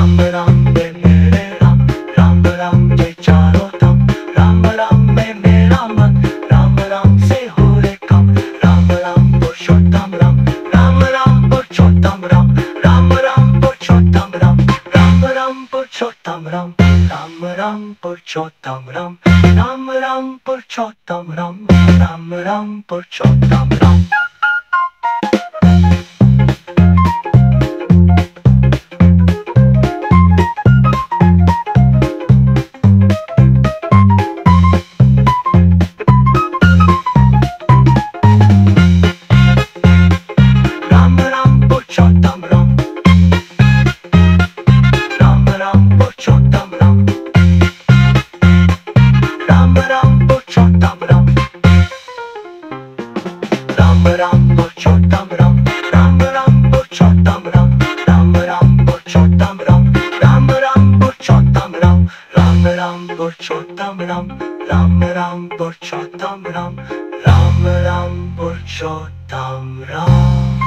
राम राम में मेरे राम, राम राम के चारों धाम, राम राम में मेरा मन, राम राम से हो रे काम, राम राम पुरुषोत्तम राम, राम राम पुरुषोत्तम राम, राम राम पुरुषोत्तम राम, राम राम पुरुषोत्तम राम, राम राम पुरुषोत्तम राम, राम राम पुरुषोत्तम राम, राम राम पुरुषोत्तम राम। राम राम पुरुषोत्तम राम, राम राम पुरुषोत्तम राम, राम राम पुरुषोत्तम राम, राम राम पुरुषोत्तम राम, राम राम पुरुषोत्तम राम, राम राम पुरुषोत्तम राम, राम राम पुरुषोत्तम राम, राम राम पुरुषोत्तम राम, राम राम पुरुषोत्तम राम, राम राम पुरुषोत्तम राम।